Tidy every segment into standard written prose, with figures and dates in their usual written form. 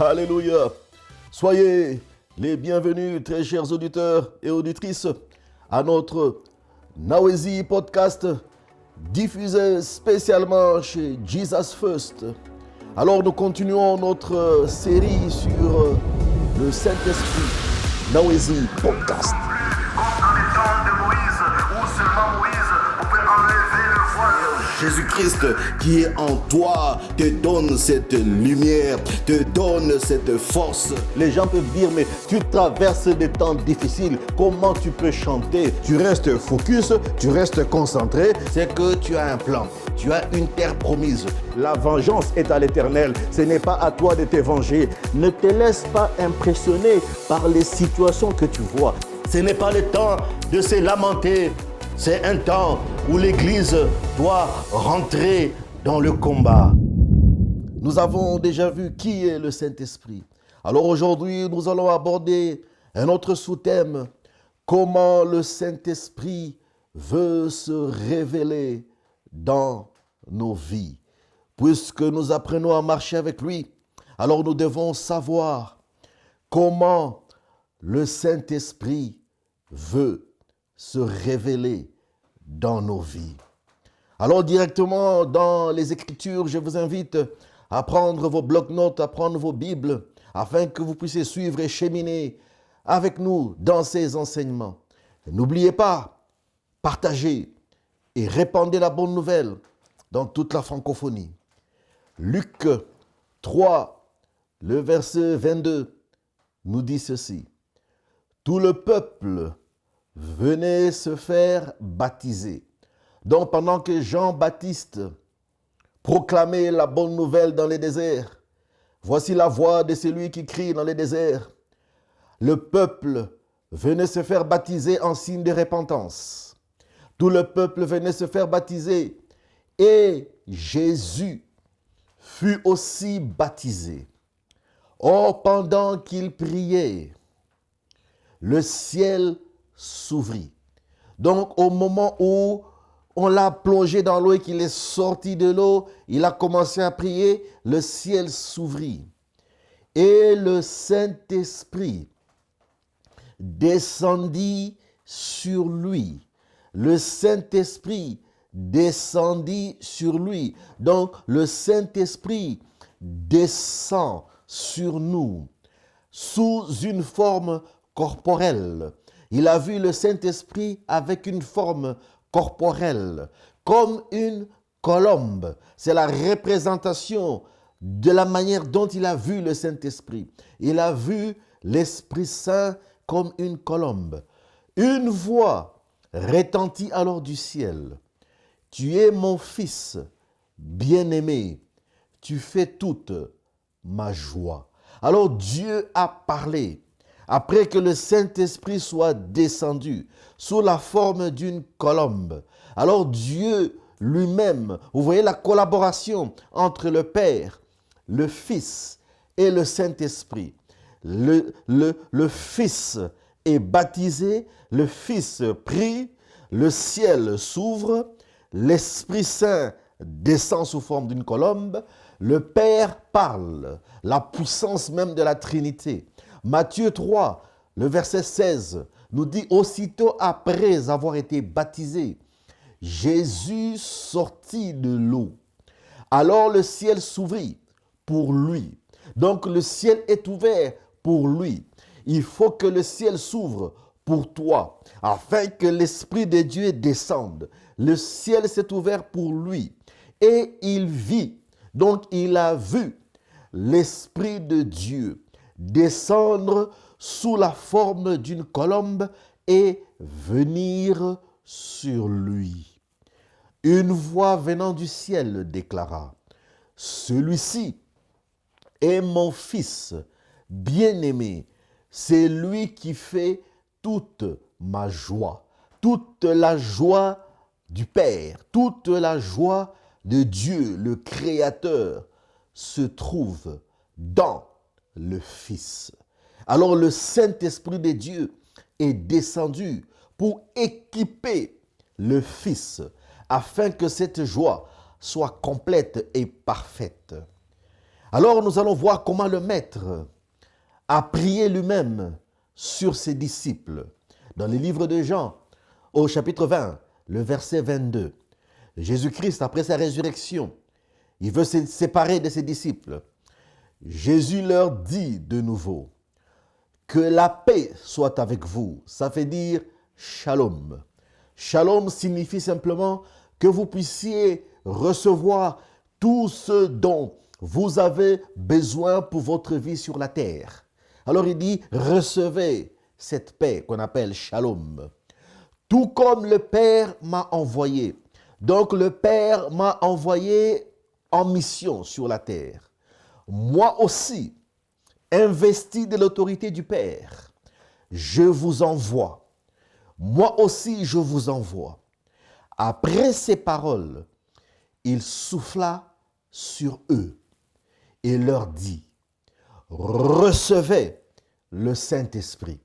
Alléluia. Soyez les bienvenus, très chers auditeurs et auditrices, à notre Nawezi Podcast, diffusé spécialement chez Jesus First. Alors nous continuons notre série sur le Saint-Esprit, Nawezi Podcast. Jésus-Christ qui est en toi te donne cette lumière, te donne cette force. Les gens peuvent dire, mais tu traverses des temps difficiles, comment tu peux chanter? Tu restes focus, tu restes concentré, c'est que tu as un plan, tu as une terre promise. La vengeance est à l'Éternel, ce n'est pas à toi de te venger. Ne te laisse pas impressionner par les situations que tu vois. Ce n'est pas le temps de se lamenter. C'est un temps où l'Église doit rentrer dans le combat. Nous avons déjà vu qui est le Saint-Esprit. Alors aujourd'hui, nous allons aborder un autre sous-thème. Comment le Saint-Esprit veut se révéler dans nos vies. Puisque nous apprenons à marcher avec lui, alors nous devons savoir comment le Saint-Esprit veut se révéler dans nos vies. Alors directement dans les Écritures, je vous invite à prendre vos blocs-notes, à prendre vos Bibles, afin que vous puissiez suivre et cheminer avec nous dans ces enseignements. Et n'oubliez pas, partagez et répandez la bonne nouvelle dans toute la francophonie. Luc 3, le verset 22, nous dit ceci. Tout le peuple venez se faire baptiser. Donc pendant que Jean-Baptiste proclamait la bonne nouvelle dans les déserts, voici la voix de celui qui crie dans les déserts. Le peuple venait se faire baptiser en signe de repentance. Tout le peuple venait se faire baptiser et Jésus fut aussi baptisé. Or, pendant qu'il priait, le ciel s'ouvrit. Donc, au moment où on l'a plongé dans l'eau et qu'il est sorti de l'eau, il a commencé à prier, le ciel s'ouvrit. Et le Saint-Esprit descendit sur lui. Le Saint-Esprit descendit sur lui. Donc, le Saint-Esprit descend sur nous sous une forme corporelle. Il a vu le Saint-Esprit avec une forme corporelle, comme une colombe. C'est la représentation de la manière dont il a vu le Saint-Esprit. Il a vu l'Esprit Saint comme une colombe. Une voix retentit alors du ciel. Tu es mon fils bien-aimé. Tu fais toute ma joie. Alors Dieu a parlé. Après que le Saint-Esprit soit descendu sous la forme d'une colombe, alors Dieu lui-même, vous voyez la collaboration entre le Père, le Fils et le Saint-Esprit. Le Fils est baptisé, le Fils prie, le ciel s'ouvre, l'Esprit Saint descend sous forme d'une colombe, le Père parle, la puissance même de la Trinité. Matthieu 3, le verset 16, nous dit « Aussitôt après avoir été baptisé, Jésus sortit de l'eau. Alors le ciel s'ouvrit pour lui. » Donc le ciel est ouvert pour lui. Il faut que le ciel s'ouvre pour toi, afin que l'Esprit de Dieu descende. Le ciel s'est ouvert pour lui. Et il vit, donc il a vu l'Esprit de Dieu descendre sous la forme d'une colombe et venir sur lui. Une voix venant du ciel déclara, « Celui-ci est mon fils bien-aimé, c'est lui qui fait toute ma joie, toute la joie du Père, toute la joie de Dieu, le Créateur, se trouve dans le Fils. » Alors le Saint-Esprit de Dieu est descendu pour équiper le Fils, afin que cette joie soit complète et parfaite. Alors nous allons voir comment le Maître a prié lui-même sur ses disciples. Dans le livre de Jean, au chapitre 20, le verset 22, Jésus-Christ, après sa résurrection, il veut se séparer de ses disciples. Jésus leur dit de nouveau, que la paix soit avec vous. Ça veut dire shalom. Shalom signifie simplement que vous puissiez recevoir tout ce dont vous avez besoin pour votre vie sur la terre. Alors il dit, recevez cette paix qu'on appelle shalom. Tout comme le Père m'a envoyé. Donc le Père m'a envoyé en mission sur la terre. Moi aussi, investi de l'autorité du Père, je vous envoie. Moi aussi, je vous envoie. Après ces paroles, il souffla sur eux et leur dit, recevez le Saint-Esprit.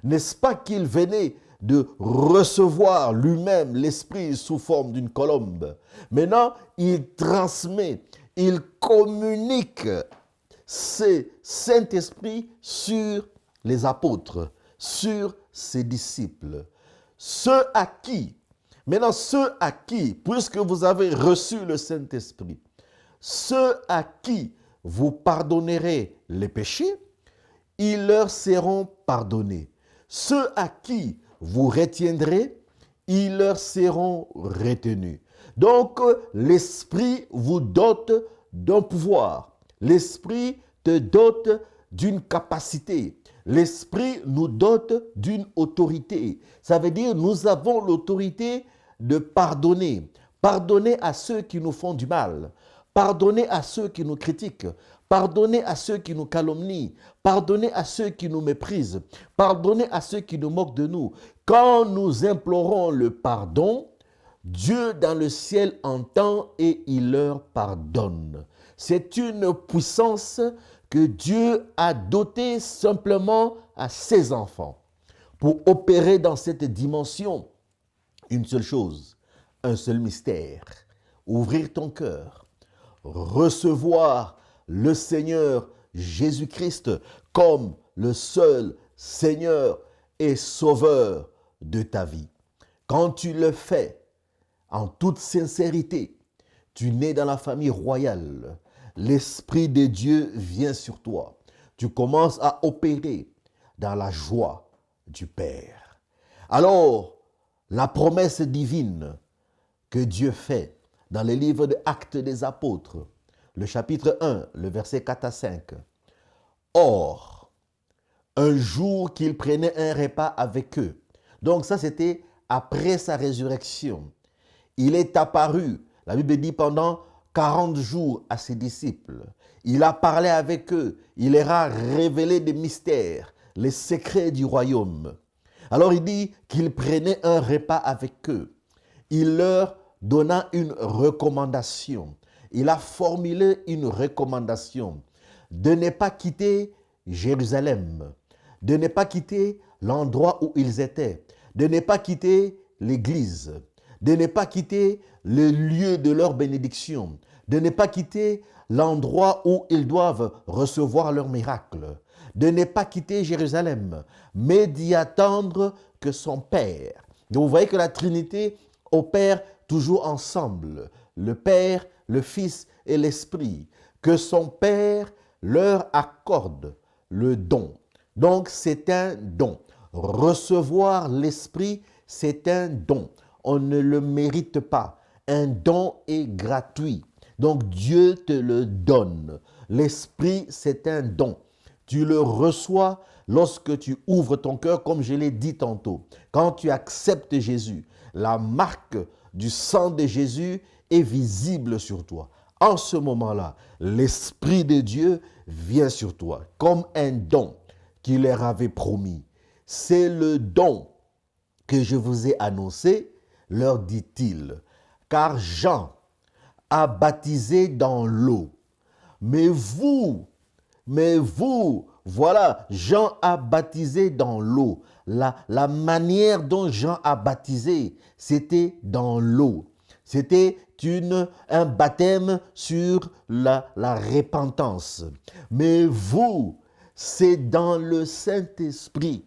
N'est-ce pas qu'il venait de recevoir lui-même l'Esprit sous forme d'une colombe? Maintenant, il transmet, il communique ce Saint-Esprit sur les apôtres, sur ses disciples. Ceux à qui, puisque vous avez reçu le Saint-Esprit, ceux à qui vous pardonnerez les péchés, ils leur seront pardonnés. Ceux à qui vous retiendrez, ils leur seront retenus. Donc, l'Esprit vous dote d'un pouvoir. L'Esprit te dote d'une capacité. L'Esprit nous dote d'une autorité. Ça veut dire nous avons l'autorité de pardonner. Pardonner à ceux qui nous font du mal. Pardonner à ceux qui nous critiquent. Pardonner à ceux qui nous calomnient. Pardonner à ceux qui nous méprisent. Pardonner à ceux qui nous moquent de nous. Quand nous implorons le pardon, Dieu dans le ciel entend et il leur pardonne. C'est une puissance que Dieu a dotée simplement à ses enfants. Pour opérer dans cette dimension, une seule chose, un seul mystère. Ouvrir ton cœur, recevoir le Seigneur Jésus-Christ comme le seul Seigneur et Sauveur de ta vie. Quand tu le fais en toute sincérité, tu nais dans la famille royale. L'Esprit de Dieu vient sur toi. Tu commences à opérer dans la joie du Père. Alors, la promesse divine que Dieu fait dans le livre des Actes des Apôtres, le chapitre 1, le verset 4 à 5. Or, un jour qu'il prenait un repas avec eux. Donc ça, c'était après sa résurrection. Il est apparu, la Bible dit, pendant 40 jours à ses disciples. Il a parlé avec eux. Il leur a révélé des mystères, les secrets du royaume. Alors il dit qu'il prenait un repas avec eux. Il leur donna une recommandation. Il a formulé une recommandation de ne pas quitter Jérusalem, de ne pas quitter l'endroit où ils étaient, de ne pas quitter l'église, de ne pas quitter le lieu de leur bénédiction, de ne pas quitter l'endroit où ils doivent recevoir leur miracle, de ne pas quitter Jérusalem, mais d'y attendre que son Père. Donc vous voyez que la Trinité opère toujours ensemble, le Père, le Fils et l'Esprit, que son Père leur accorde le don. Donc c'est un don. Recevoir l'Esprit, c'est un don. On ne le mérite pas. Un don est gratuit. Donc Dieu te le donne. L'Esprit, c'est un don. Tu le reçois lorsque tu ouvres ton cœur, comme je l'ai dit tantôt. Quand tu acceptes Jésus, la marque du sang de Jésus est visible sur toi. En ce moment-là, l'Esprit de Dieu vient sur toi comme un don qu'il leur avait promis. C'est le don que je vous ai annoncé, leur dit-il, car Jean a baptisé dans l'eau. Mais vous, voilà, Jean a baptisé dans l'eau. La manière dont Jean a baptisé, c'était dans l'eau. C'était un baptême sur la repentance. Mais vous, c'est dans le Saint-Esprit.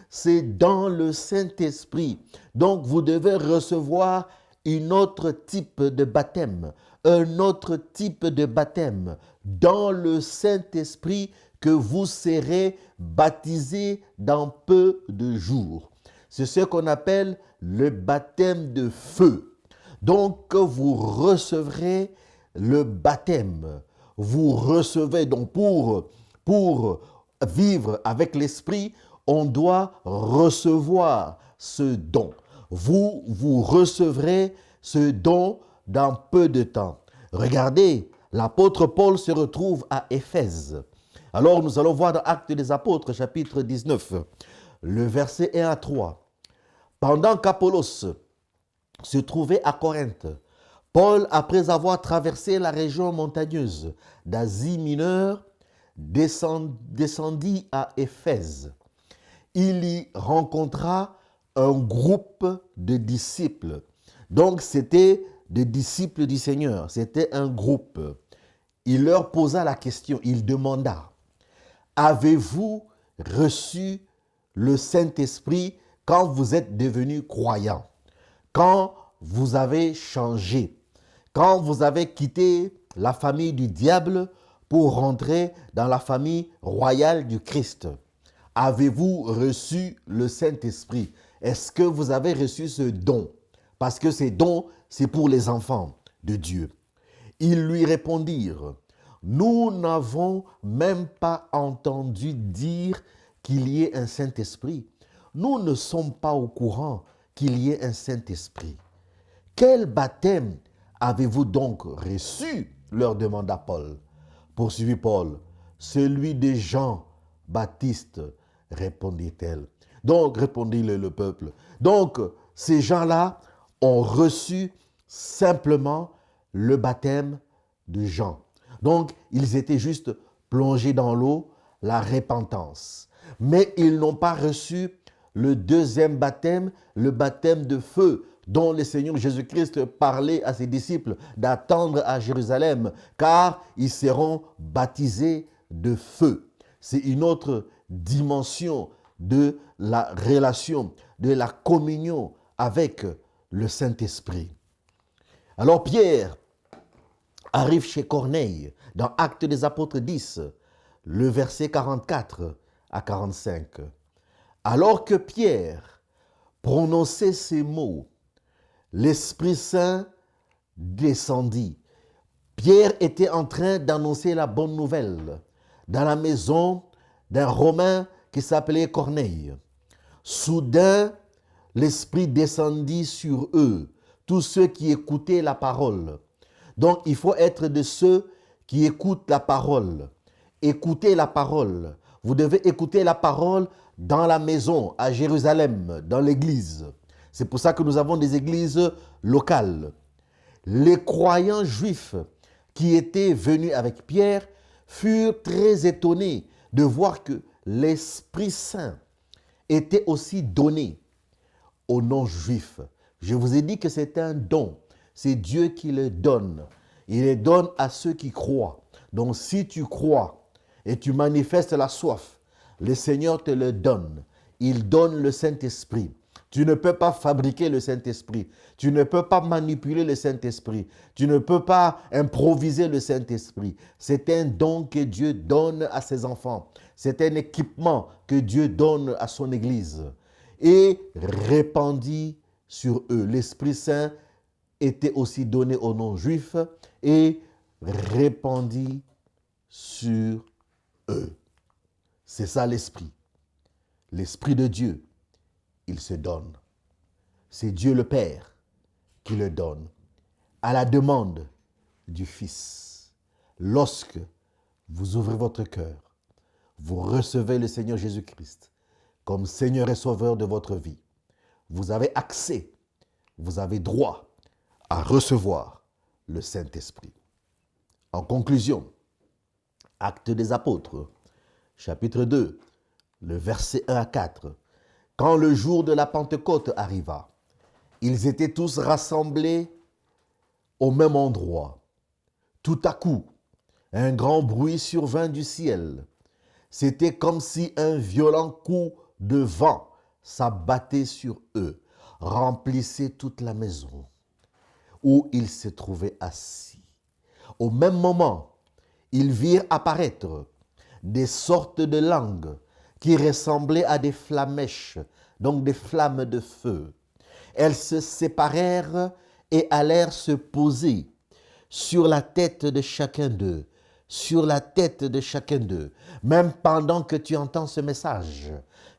C'est dans le Saint-Esprit. Donc, vous devez recevoir un autre type de baptême. Un autre type de baptême. Dans le Saint-Esprit que vous serez baptisés dans peu de jours. C'est ce qu'on appelle le baptême de feu. Donc, vous recevrez le baptême. Vous recevez, donc pour vivre avec l'Esprit, on doit recevoir ce don. Vous recevrez ce don dans peu de temps. Regardez, l'apôtre Paul se retrouve à Éphèse. Alors, nous allons voir dans Actes des Apôtres, chapitre 19, le verset 1 à 3. Pendant qu'Apollos se trouvait à Corinthe, Paul, après avoir traversé la région montagneuse d'Asie mineure, descendit à Éphèse. Il y rencontra un groupe de disciples. Donc, c'était des disciples du Seigneur. C'était un groupe. Il leur posa la question, il demanda, « Avez-vous reçu le Saint-Esprit quand vous êtes devenus croyants, quand vous avez changé, quand vous avez quitté la famille du diable pour rentrer dans la famille royale du Christ? Avez-vous reçu le Saint-Esprit? Est-ce que vous avez reçu ce don? Parce que ces dons, c'est pour les enfants de Dieu. » Ils lui répondirent, « Nous n'avons même pas entendu dire qu'il y ait un Saint-Esprit. Nous ne sommes pas au courant qu'il y ait un Saint-Esprit. » « Quel baptême avez-vous donc reçu ?» leur demanda Paul. Poursuivit Paul, « Celui de Jean-Baptiste, répondit-elle. Donc, répondit le peuple. Donc, ces gens-là ont reçu simplement le baptême de Jean. Donc, ils étaient juste plongés dans l'eau, la repentance. Mais ils n'ont pas reçu le deuxième baptême, le baptême de feu, dont le Seigneur Jésus-Christ parlait à ses disciples d'attendre à Jérusalem, car ils seront baptisés de feu. C'est une autre dimension de la relation, de la communion avec le Saint-Esprit. Alors Pierre arrive chez Corneille, dans Actes des Apôtres 10, le verset 44 à 45. Alors que Pierre prononçait ces mots, l'Esprit Saint descendit. Pierre était en train d'annoncer la bonne nouvelle dans la maison d'un Romain qui s'appelait Corneille. Soudain, l'Esprit descendit sur eux, tous ceux qui écoutaient la parole. Donc, il faut être de ceux qui écoutent la parole. Écoutez la parole. Vous devez écouter la parole dans la maison, à Jérusalem, dans l'église. C'est pour ça que nous avons des églises locales. Les croyants juifs qui étaient venus avec Pierre furent très étonnés de voir que l'Esprit Saint était aussi donné aux non-juifs. Je vous ai dit que c'est un don. C'est Dieu qui le donne. Il le donne à ceux qui croient. Donc si tu crois et tu manifestes la soif, le Seigneur te le donne. Il donne le Saint-Esprit. Tu ne peux pas fabriquer le Saint-Esprit. Tu ne peux pas manipuler le Saint-Esprit. Tu ne peux pas improviser le Saint-Esprit. C'est un don que Dieu donne à ses enfants. C'est un équipement que Dieu donne à son Église. Et répandit sur eux. L'Esprit Saint était aussi donné aux non-juifs et répandit sur eux. C'est ça l'Esprit. L'Esprit de Dieu, il se donne. C'est Dieu le Père qui le donne à la demande du Fils. Lorsque vous ouvrez votre cœur, vous recevez le Seigneur Jésus-Christ comme Seigneur et Sauveur de votre vie. Vous avez accès, vous avez droit à recevoir le Saint-Esprit. En conclusion, Actes des Apôtres, chapitre 2, le verset 1 à 4. Quand le jour de la Pentecôte arriva, ils étaient tous rassemblés au même endroit. Tout à coup, un grand bruit survint du ciel. C'était comme si un violent coup de vent s'abattait sur eux, remplissait toute la maison où ils se trouvaient assis. Au même moment, ils virent apparaître des sortes de langues qui ressemblaient à des flammèches, donc des flammes de feu. Elles se séparèrent et allèrent se poser sur la tête de chacun d'eux, sur la tête de chacun d'eux. Même pendant que tu entends ce message,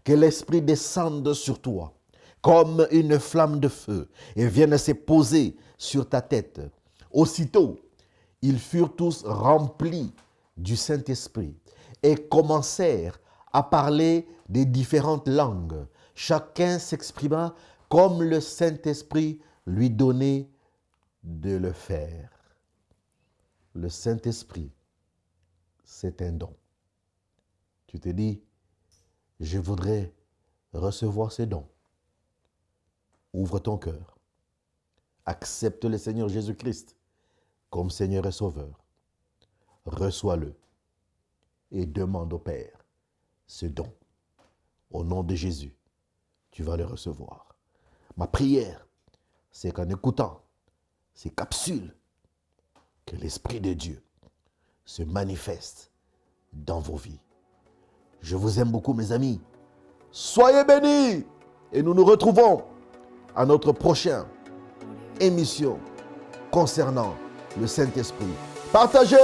que l'Esprit descende sur toi comme une flamme de feu et vienne se poser sur ta tête. Aussitôt, ils furent tous remplis du Saint-Esprit et commencèrent à parler des différentes langues. Chacun s'exprima comme le Saint-Esprit lui donnait de le faire. Le Saint-Esprit, c'est un don. Tu te dis, je voudrais recevoir ces dons. Ouvre ton cœur. Accepte le Seigneur Jésus-Christ comme Seigneur et Sauveur. Reçois-le et demande au Père ce don. Au nom de Jésus, tu vas le recevoir. Ma prière, c'est qu'en écoutant ces capsules, que l'Esprit de Dieu se manifeste dans vos vies. Je vous aime beaucoup, mes amis. Soyez bénis et nous nous retrouvons à notre prochaine émission concernant le Saint-Esprit. Partagez!